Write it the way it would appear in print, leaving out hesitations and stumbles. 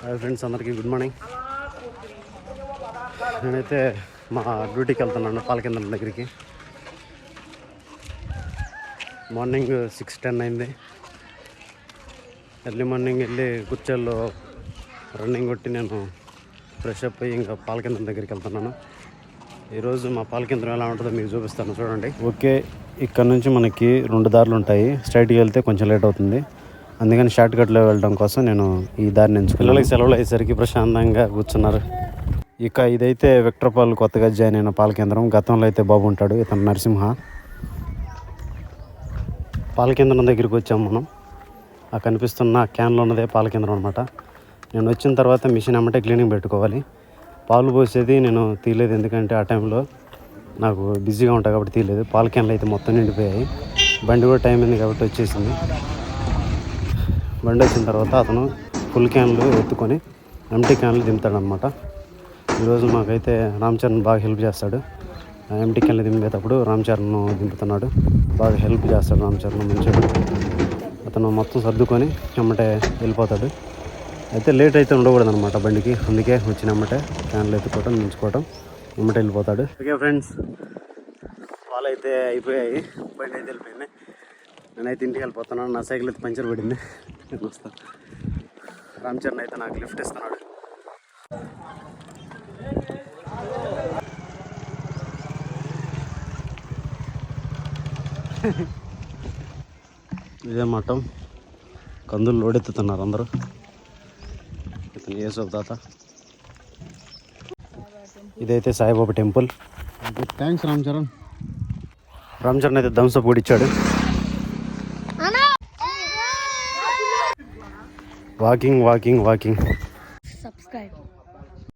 Hi friends, అందరికీ good morning. నేనైతే మా డ్యూటీకి వెళ్తున్నాను పాలకేంద్రం దగ్గరికి. మార్నింగ్ 6:10 అయింది. ఎర్లీ మార్నింగ్ వెళ్ళి కుర్చీల్లో రన్నింగ్ కొట్టి నేను ఫ్రెష్ అప్ అయ్యి ఇంకా పాలకేంద్రం దగ్గరికి వెళ్తున్నాను. ఈరోజు మా పాలకేంద్రం ఎలా ఉంటుందో మీకు చూపిస్తాను, చూడండి. ఓకే, ఇక్కడ నుంచి మనకి 2 దారులు ఉంటాయి. స్ట్రైట్కి వెళ్తే కొంచెం లేట్ అవుతుంది, అందుకని షార్ట్ కట్లో వెళ్ళడం కోసం నేను ఈ దారిని ఎంచుకున్నాను. పిల్లలకి సెలవులు అయ్యేసరికి ప్రశాంతంగా కూర్చున్నారు. ఇక ఇదైతే విక్టర్పాల్ కొత్తగా జాయిన్ అయిన పాలకేంద్రం. గతంలో అయితే బాబు ఉంటాడు, ఇతను నరసింహ. పాలకేంద్రం దగ్గరికి వచ్చాము మనం. ఆ కనిపిస్తున్న క్యాన్లో ఉన్నదే పాలకేంద్రం అనమాట. నేను వచ్చిన తర్వాత మిషన్ అమ్మటే క్లీనింగ్ పెట్టుకోవాలి. పాలు పోసేది నేను తీయలేదు, ఎందుకంటే ఆ టైంలో నాకు బిజీగా ఉంటాయి కాబట్టి తీయలేదు. పాల క్యాన్లు అయితే మొత్తం నిండిపోయాయి. బండి కూడా టైం అయింది కాబట్టి వచ్చేసింది. బండి వచ్చిన తర్వాత అతను ఫుల్ క్యాన్లు ఎత్తుకొని ఎంటీ క్యాన్లు దింపుతాడనమాట. ఈరోజు మాకైతే రామ్ చరణ్ బాగా హెల్ప్ చేస్తాడు. ఎంటీ క్యాన్లు దింపేటప్పుడు రామ్ చరణ్ దింపుతున్నాడు, బాగా హెల్ప్ చేస్తాడు రామ్ చరణ్, మంచిగా. అతను మొత్తం సర్దుకొని ఎమ్మటే వెళ్ళిపోతాడు. అయితే లేట్ అయితే ఉండకూడదు అనమాట బండికి, అందుకే వచ్చిన ఎమ్మటే క్యాన్లు ఎత్తుకోవటం, నించుకోవటం, ఎమ్మటే వెళ్ళిపోతాడు. ఓకే ఫ్రెండ్స్, పాలు అయితే అయిపోయాయి, బండి అయితే వెళ్ళిపోయింది. నేనైతే ఇంటికి వెళ్ళిపోతున్నాను. నా సైకిల్ అయితే పంచర్ పడింది, నేను వస్తాను. రామ్ చరణ్ అయితే నాకు లిఫ్ట్ ఇస్తున్నాడు. ఇదే మఠం, కందులు లోడెత్తుతున్నారు అందరూ. ఇతను యేసోబ్ తాత. ఇదైతే సాయిబాబా టెంపుల్. థ్యాంక్స్ రామ్ చరణ్. రామ్ చరణ్ అయితే థమ్స్ అప్ కూడా ఇచ్చాడు. Walking walking walking.